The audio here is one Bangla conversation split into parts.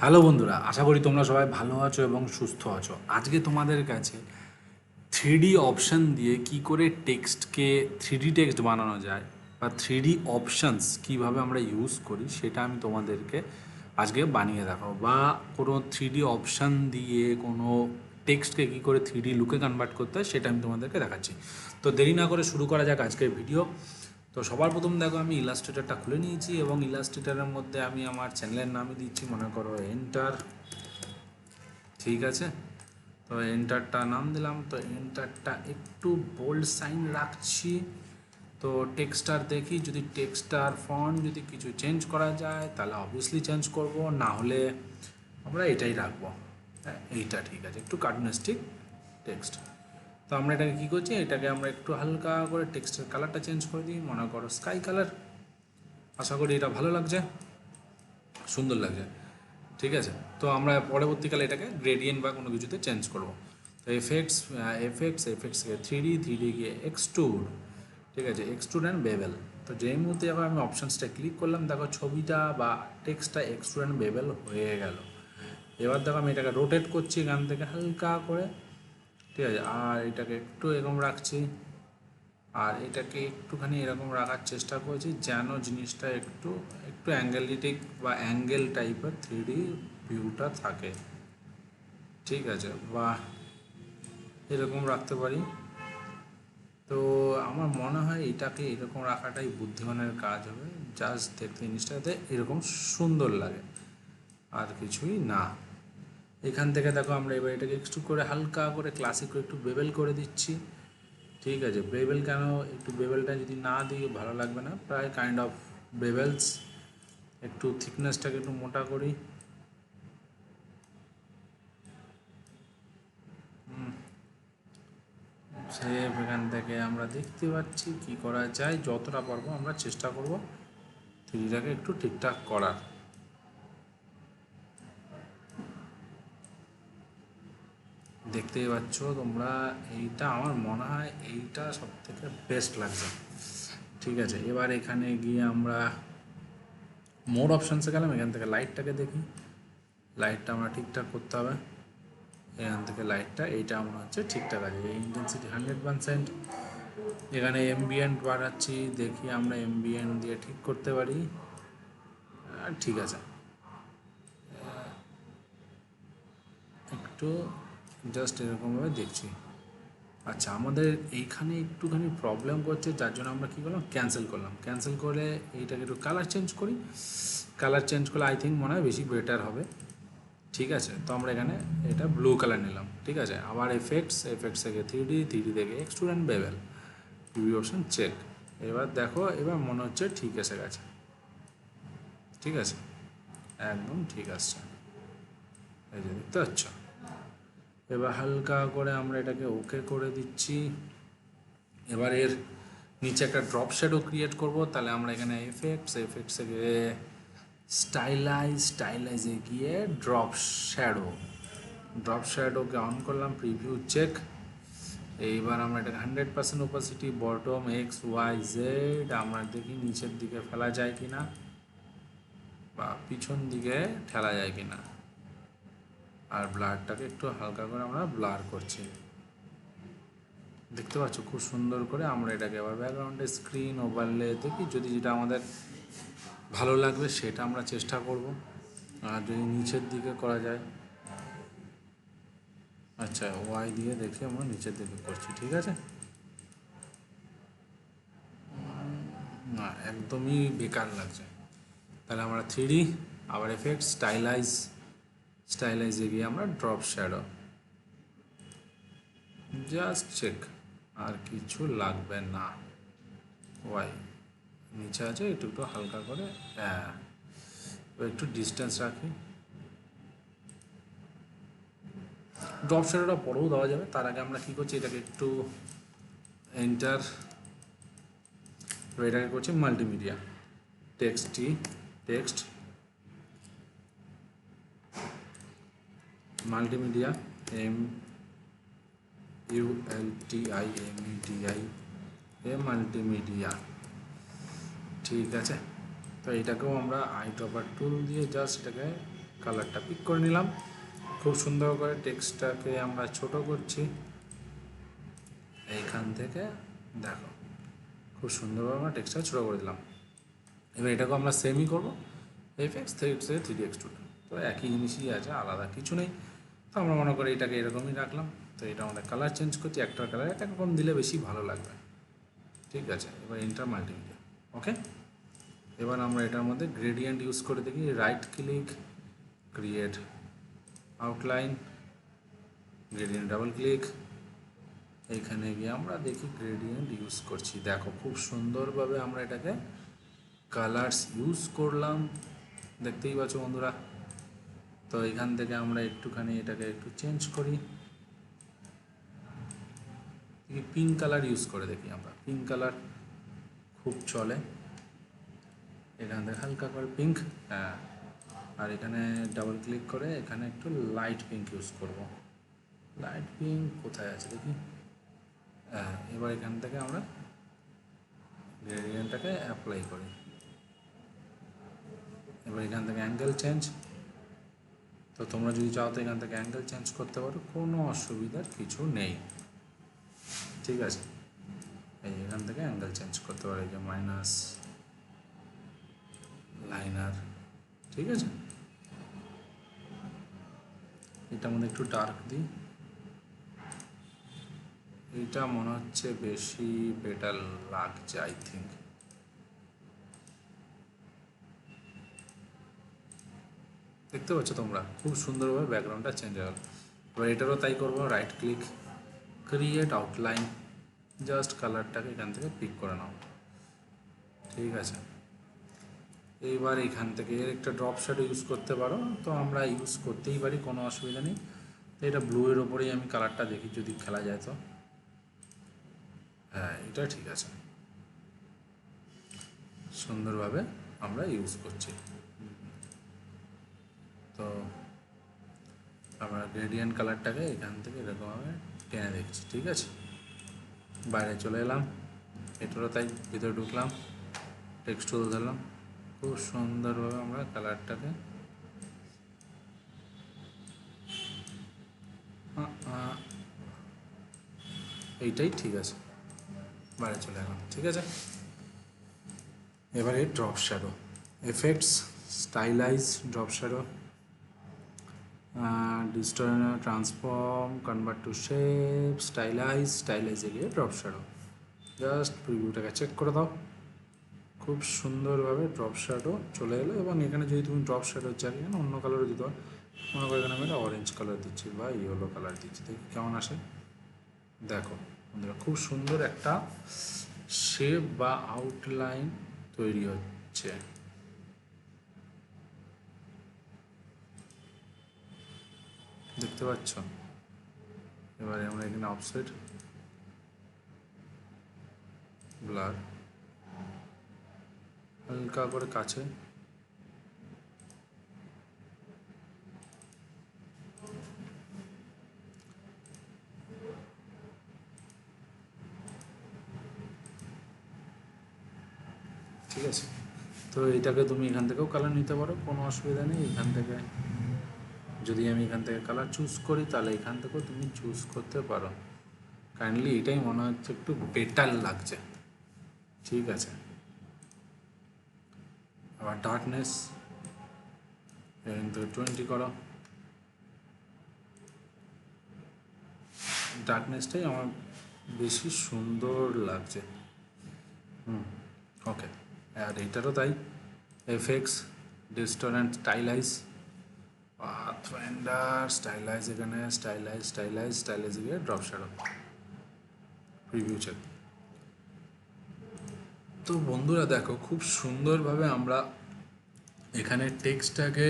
হ্যালো বন্ধুরা, আশা করি তোমরা সবাই ভালো আছো এবং সুস্থ আছো। আজকে তোমাদের কাছে থ্রি অপশান দিয়ে কি করে টেক্সটকে থ্রি টেক্সট বানানো যায় বা থ্রি অপশানস কীভাবে আমরা ইউজ করি সেটা আমি তোমাদেরকে আজকে বানিয়ে দেখাবো। বা কোনো থ্রি অপশান দিয়ে কোনো টেক্সটকে কী করে থ্রি লুকে কনভার্ট করতে হয় সেটা আমি তোমাদেরকে দেখাচ্ছি। তো দেরি না করে শুরু করা যাক আজকের ভিডিও। তো সবার প্রথম দেখো আমি ইলাস্ট্রেটরটা খুলে নিয়েছি এবং ইলাস্ট্রেটরের মধ্যে আমি আমার চ্যানেলের নামই দিচ্ছি, মনে করো এন্টার। ঠিক আছে, তো এন্টারটা নাম দিলাম। তো এন্টারটা একটু বোল্ড সাইন রাখছি। তো টেক্সটার দেখি, যদি টেক্সটার ফন্ট যদি কিছু চেঞ্জ করা যায় তাহলে অবভিয়াসলি চেঞ্জ করব, না হলে আমরা এটাই রাখবো। হ্যাঁ, এইটা ঠিক আছে, একটু কার্টুনিস্টিক টেক্সট। তো আমরা এটাকে কী করছি, এটাকে আমরা একটু হালকা করে টেক্সটের কালারটা চেঞ্জ করে দিই, মনে করো স্কাই কালার। আশা করি এটা ভালো লাগছে, সুন্দর লাগছে। ঠিক আছে, তো আমরা পরবর্তীকালে এটাকে গ্রেডিয়েন্ট বা কোনো কিছুতে চেঞ্জ করব। তো এফেক্টস থ্রি ডি গিয়ে এক্সট্রুড। ঠিক আছে, এক্সট্রুড অ্যান্ড বেবেল। তো যেই মুহূর্তে যখন আমি অপশানসটা ক্লিক করলাম, দেখো ছবিটা বা টেক্সটটা এক্সট্রুড অ্যান্ড বেবেল হয়ে গেল। এবার দেখো আমি এটাকে রোটেট করছি এখান থেকে হালকা করে। ঠিক আছে, আর এটাকে একটু এরকম রাখছি, আর এটাকে একটুখানি এরকম রাখার চেষ্টা করছি যেন জিনিসটা একটু একটু অ্যাঙ্গেলিটিক বা অ্যাঙ্গেল টাইপের থ্রি ভিউটা থাকে। ঠিক আছে, বা এরকম রাখতে পারি। তো আমার মনে হয় এটাকে এরকম রাখাটাই বুদ্ধিমানের কাজ হবে, জাস্ট দেখতে জিনিসটাতে এরকম সুন্দর লাগে, আর কিছুই না। এখান থেকে দেখো আমরা এবার এটাকে একটু করে হালকা করে ক্লাসিক একটু বেবেল করে দিচ্ছি। ঠিক আছে, বেবেল কেন, একটু বেবেলটা যদি না দিই ভালো লাগবে না, প্রায় কাইন্ড অফ বেবেলস। একটু থিকনেসটাকে একটু মোটা করি। সে এখান থেকে আমরা দেখতে পাচ্ছি কি করা যায়, যতটা পারবো আমরা চেষ্টা করব থ্রিটাকে একটু ঠিকঠাক করার। দেখতেই পাচ্ছ তোমরা, এইটা আমার মনে হয় এইটা সব থেকে বেস্ট লাগছে। ঠিক আছে, এবার এখানে গিয়ে আমরা মোড অপশানসে গেলাম, এখান থেকে লাইটটাকে দেখি, লাইটটা আমরা ঠিকঠাক করতে হবে। এখান থেকে লাইটটা এইটা আমরা হচ্ছে ঠিকঠাক আছে, এই ইন্টেন্সিটি 100%। এখানে এমবিয়েন্ট বাড়াচ্ছি, দেখি আমরা এমবিয়েন্ট দিয়ে ঠিক করতে পারি। ঠিক আছে, একটু জাস্ট এরকমভাবে দেখছি। আচ্ছা, আমাদের এইখানে একটুখানি প্রবলেম করছে, যার জন্য আমরা কী করলাম, ক্যান্সেল করলাম। ক্যান্সেল করে এইটাকে একটু কালার চেঞ্জ করি। কালার চেঞ্জ করলে আই থিঙ্ক মনে হয় বেশি বেটার হবে। ঠিক আছে, তো আমরা এখানে এটা ব্লু কালার নিলাম। ঠিক আছে, আবার এফেক্টস থেকে থ্রি ডি থেকে extrude and bevel, preview option check. এবার দেখো, এবার মনে হচ্ছে ঠিক এসে গেছে। ঠিক আছে, একদম ঠিক আসছে, এই যে দেখতে পাচ্ছ। এবার হালকা করে আমরা এটাকে ওকে করে দিচ্ছি। এবার এর নিচে একটা ড্রপ শ্যাডো ক্রিয়েট করব, তাহলে আমরা এখানে এফেক্টসে গিয়ে স্টাইলাইজে গিয়ে ড্রপ শ্যাডোকে অন করলাম, প্রিভিউ চেক। এইবার আমরা এটাকে 100% ওপাসিটি, বটম XYZ আমরা দেখি নিচের দিকে ফেলা যায় কি না বা পিছন দিকে ঠেলা যায় কি না। আর ব্লারটাকে একটু হালকা করে আমরা ব্লার করছি, দেখতে পাচ্ছ খুব সুন্দর করে। আমরা এটাকে আবার ব্যাকগ্রাউন্ডে স্ক্রিন ওভারলে দেখি, যদি যেটা আমাদের ভালো লাগবে সেটা আমরা চেষ্টা করব। আর যদি নিচের দিকে করা যায়, আচ্ছা ওয়াই দিয়ে দেখি আমরা নিচের দিকে করছি। ঠিক আছে, না একদমই বেকার লাগছে। তাহলে আমরা থ্রি আবার এফেক্ট স্টাইলাইজে গিয়ে আমরা ড্রপ শ্যাডো, জাস্ট চেক, আর কিছু লাগবে না। ওয়াই নিচে আছে, একটু একটু হালকা করে, হ্যাঁ একটু ডিস্টেন্স রাখি। ড্রপ শ্যাডোটা পরেও দেওয়া যাবে, তার আগে আমরা কী করছি, এটাকে একটু এন্টার, এটাকে করছি মাল্টিমিডিয়া, টেক্সট মাল্টিমিডিয়া, মাল্টিমিডিয়া। ঠিক আছে, তো এটাকেও আমরা আই ড্রপার টুল দিয়ে জাস্ট এটাকে কালারটা পিক করে নিলাম, খুব সুন্দর করে টেক্সটটাকে আমরা ছোট করছি এইখান থেকে। দেখো খুব সুন্দরভাবে আমরা টেক্সটটা ছোটো করে দিলাম। এবার এটাকে আমরা সেমই করবো এফএক্স 3D এক্সট্রুড, তো একই জিনিসই আছে, আলাদা কিছু নেই। তো আমরা মনে করি এটাকে এরকমই রাখলাম। তো এটা আমাদের কালার চেঞ্জ করছি, একটার কালার একটা রকম দিলে বেশি ভালো লাগবে, ঠিক আছে। এবার ইন্টার মাল্টিমিডিয়া, ওকে। এবার আমরা এটার মধ্যে গ্রেডিয়েন্ট ইউজ করে দেখি, right click, create outline, gradient double click, এইখানে গিয়ে আমরা দেখি গ্রেডিয়েন্ট ইউজ করছি। দেখো খুব সুন্দরভাবে আমরা এটাকে কালার্স ইউজ করলাম, দেখতেই পাচ্ছ বন্ধুরা। তো এখান থেকে আমরা একটুখানি এটাকে একটু চেঞ্জ করি, পিঙ্ক কালার ইউজ করে দেখি আমরা, পিঙ্ক কালার খুব চলে, এখান থেকে হালকা করে পিঙ্ক, হ্যাঁ। আর এখানে ডাবল ক্লিক করে এখানে একটু লাইট পিঙ্ক ইউজ করব। লাইট পিঙ্ক কোথায় আছে দেখি, হ্যাঁ। এবার এখান থেকে আমরা গ্রেডিয়েন্টটাকে অ্যাপ্লাই করি। এবার এখান থেকে অ্যাঙ্গেল চেঞ্জ, তো তোমরা যদি চাও তো এখান থেকে অ্যাঙ্গেল চেঞ্জ করতে পারো, কোনো অসুবিধার কিছু নেই, ঠিক আছে। এই এখান থেকে অ্যাঙ্গেল চেঞ্জ করতে পারো, এই যে মাইনাস লাইনার, ঠিক আছে। এটার মধ্যে একটু ডার্ক দিই, এইটা মনে হচ্ছে বেশি বেটার লাগছে আই থিঙ্ক। দেখতে পাচ্ছ তোমরা খুব সুন্দরভাবে ব্যাকগ্রাউন্ডটা চেঞ্জ হয়ে গেল। এবার এটারও তাই করবো, right click, create outline, just কালারটাকে এখান থেকে পিক করে নাও, ঠিক আছে। এইবার এখান থেকে এর একটা ড্রপ শ্যাডো ইউজ করতে পারো, তো আমরা ইউজ করতেই পারি, কোনো অসুবিধা নেই। তো এটা ব্লু এর ওপরেই আমি কালারটা দেখি যদি খেলা যায়, তো হ্যাঁ এটা ঠিক আছে, সুন্দরভাবে আমরা ইউজ করছি। তো আমরা গ্রেডিয়েন্ট কালারটাকে এখান থেকে এরকমভাবে টেনে দেখছি, ঠিক আছে। বাইরে চলে এলাম, এটারও তাই, ভিতরে ঢুকলাম, টেক্সট টুল ধরলাম, খুব সুন্দরভাবে আমরা কালারটাকে এইটাই ঠিক আছে, বাইরে চলে এলাম, ঠিক আছে। এবারে drop shadow, effects, stylize, drop shadow, distort, transform, convert to shape, স্টাইলাইজে গিয়ে ড্রপ শ্যাডো। জাস্ট প্রিভিউটাকে চেক করে দাও, খুব সুন্দরভাবে ড্রপ শ্যাডো চলে এলো। এবং এখানে যদি তুমি ড্রপ শ্যাডো চাই এখানে অন্য কালারও দিতে পারো, মনে করো এখানে আমি একটা অরেঞ্জ কালার দিচ্ছি বা ইয়েলো কালার দিচ্ছি, দেখি কেমন আসে। দেখো বন্ধুরা খুব সুন্দর একটা শেপ বা আউটলাইন তৈরি হচ্ছে, দেখতে পাচ্ছ। এবারে আমরা এখানে অফসেট, ব্লার, হালকা করে কাছে, ঠিক আছে। তো এটাকে তুমি এখান থেকেও কালার নিতে পারো, কোনো অসুবিধা নেই। এখান থেকে যদি আমি এখান থেকে কালার চুজ করি তাহলে এখান থেকেও তুমি চুজ করতে পারো। কাইন্ডলি এটাই মনে হচ্ছে একটু বেটার লাগছে, ঠিক আছে। আবার ডার্কনেস এখান থেকে 20 করো, ডার্কনেসটাই আমার বেশি সুন্দর লাগছে, ওকে। আর এইটারও তাই, এফেক্টস, ডিস্টরেন্ট, পাথফাইন্ডার, স্টাইলাইজ, এখানে স্টাইলাইজে গিয়ে ড্রপ শ্যাডো, প্রিভিউ চেক। তো বন্ধুরা দেখো খুব সুন্দরভাবে আমরা এখানে টেক্সটটাকে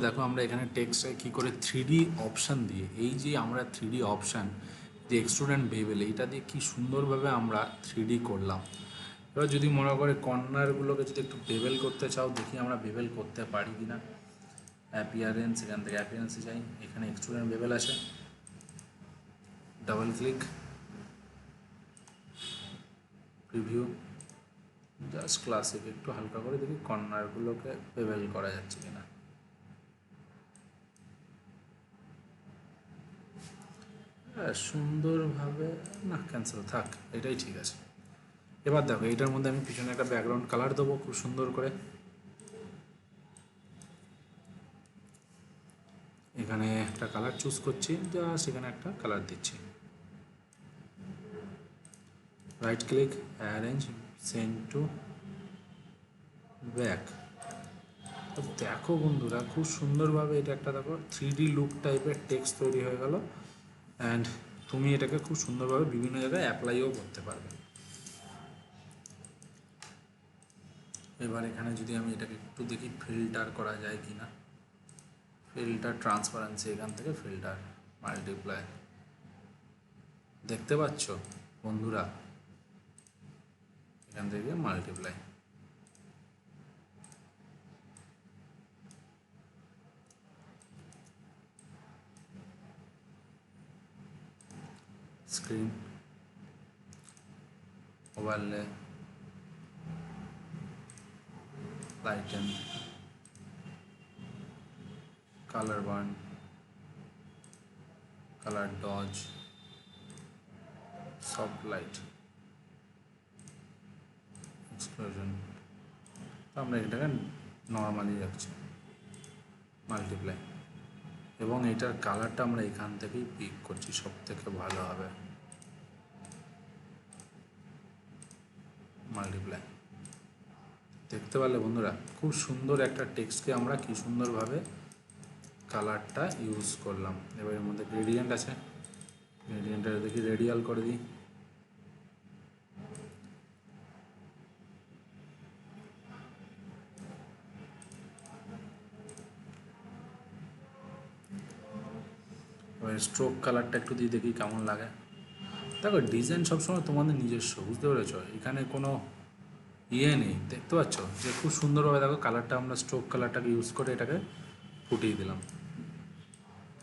দেখো আমরা এখানে টেক্সটটাকে কী করে 3D অপশান দিয়ে, এই যে আমরা 3D অপশান যে এক্সট্রুড বেবেল, এইটা দিয়ে কী সুন্দরভাবে আমরা 3D করলাম। এবার যদি মনে করে কর্নারগুলোকে যদি একটু বেবেল করতে চাও, দেখি আমরা বেবেল করতে পারি কি না। অ্যাপিয়ারেন্স, এখান থেকে অ্যাপিয়ারেন্সে যাই, এখানে এক্সট্রুড বেবেল আছে, double click, preview, just classic একটু হালকা করে দেখি কর্নারগুলোকে বেভেল করা যাচ্ছে কিনা। হ্যাঁ, সুন্দরভাবে না, ক্যান্সেল থাক, এটাই ঠিক আছে। এবার দেখো এইটার মধ্যে আমি পিছনে একটা ব্যাকগ্রাউন্ড কালার দেবো খুব সুন্দর করে। এখানে একটা কালার চুজ করছি, জাস্ট এখানে একটা কালার দিচ্ছি, right click, arrange, send to back. তো দেখো বন্ধুরা খুব সুন্দরভাবে এটা একটা দেখো 3D লুক টাইপের টেক্সট তৈরি হয়ে গেল। অ্যান্ড তুমি এটাকে খুব সুন্দরভাবে বিভিন্ন জায়গায় অ্যাপ্লাইও করতে পারবে। এবার এখানে যদি আমি এটাকে একটু দেখি ফিল্টার করা যায় কি না, ফিল্টার ট্রান্সপারেন্সি, এখান থেকে ফিল্টার মাল্টিপ্লাই, দেখতে পাচ্ছ বন্ধুরা, এখান থেকে multiply, screen overlay, lighten, colour burn, colour dodge, soft light, explosion. আমরা এটাকে নর্মালি রাখছি, মাল্টিপ্লাই, এবং এটার কালারটা আমরা এখান থেকেই পিক করছি, সব থেকে ভালো হবে মাল্টিপ্লাই। দেখতে পারলে বন্ধুরা খুব সুন্দর একটা টেক্সটকে আমরা কি সুন্দরভাবে কালারটা ইউজ করলাম। এবার এর মধ্যে গ্রেডিয়েন্ট আছে, গ্রেডিয়েন্টটা দেখি রেডিয়াল করে দিই, এবার স্ট্রোক কালারটা একটু দিয়ে দেখি কেমন লাগে। দেখো ডিজাইন সবসময় তোমাদের নিজস্ব, বুঝতে পেরেছ, এখানে কোনো ইয়ে নেই, দেখতে পাচ্ছ যে খুব সুন্দরভাবে দেখো কালারটা আমরা স্ট্রোক কালারটাকে ইউজ করে এটাকে ফুটিয়ে দিলাম।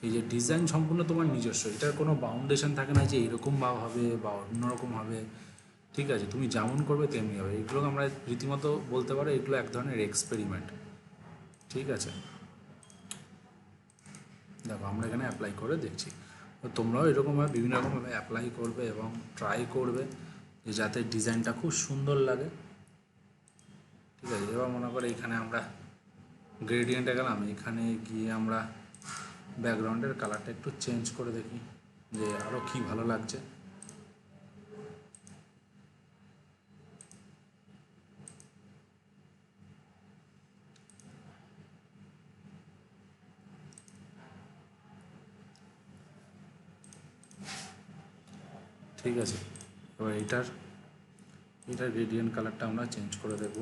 এই যে ডিজাইন সম্পূর্ণ তোমার নিজস্ব, এটার কোনো বাউন্ডেশন থাকে না যে এরকম বা হবে বা অন্যরকম হবে, ঠিক আছে, তুমি যেমন করবে তেমনি হবে। এগুলোকে আমরা রীতিমতো বলতে পারো এগুলো এক ধরনের এক্সপেরিমেন্ট, ঠিক আছে। দেখো আমরা এখানে অ্যাপ্লাই করে দেখছি, তো তোমরাও এরকমভাবে বিভিন্ন রকমভাবে অ্যাপ্লাই করবে এবং ট্রাই করবে যে যাতে ডিজাইনটা খুব সুন্দর লাগে, ঠিক আছে। এবার মনে করে এখানে আমরা গ্রেডিয়েন্টে গেলাম, এখানে গিয়ে আমরা ব্যাকগ্রাউন্ডের কালারটা একটু চেঞ্জ করে দেখি যে আরও কী ভালো লাগছে। ঠিক আছে, এবার এটার গ্রেডিয়েন্ট কালারটা আমরা চেঞ্জ করে দেখব।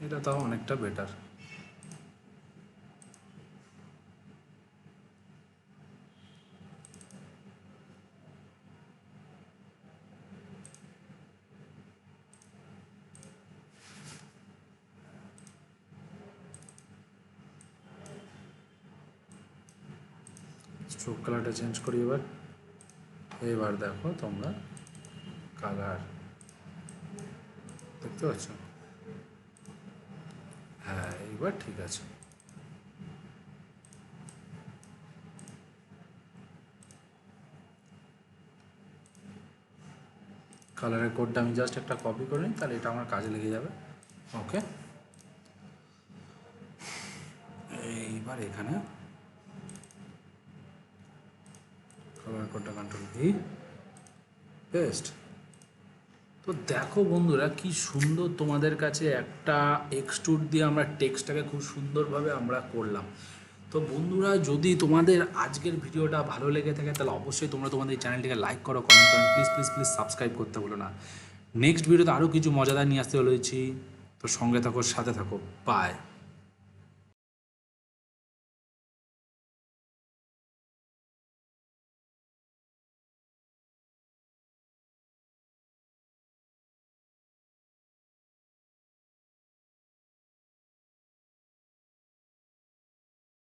এটা তাও অনেকটা বেটার। স্ট্রোক কালারটা চেঞ্জ করি এবার। এবার দেখো তোমরা কালার দেখতে পাচ্ছ, হ্যাঁ এইবার ঠিক আছে। কালারের কোডটা আমি জাস্ট একটা কপি করে নিই, তাহলে এটা আমার কাজে লেগে যাবে। ওকে, এইবার এখানে কালার কোডটা কন্ট্রোল ভি, পেস্ট। তো দেখো বন্ধুরা কি সুন্দর তোমাদের কাছে একটা এক্সট্রুড দিয়ে আমরা টেক্সটটাকে খুব সুন্দরভাবে আমরা করলাম। তো বন্ধুরা যদি তোমাদের আজকের ভিডিওটা ভালো লেগে থাকে তাহলে অবশ্যই তোমরা তোমাদের চ্যানেলটিকে লাইক করো, কমেন্ট করো, প্লিজ প্লিজ প্লিজ সাবস্ক্রাইব করতে বলো না। নেক্সট ভিডিওতে আরও কিছু মজাদার নিয়ে আসতে চলেছি, তো সঙ্গে থাকো, সাথে থাকো, বাই।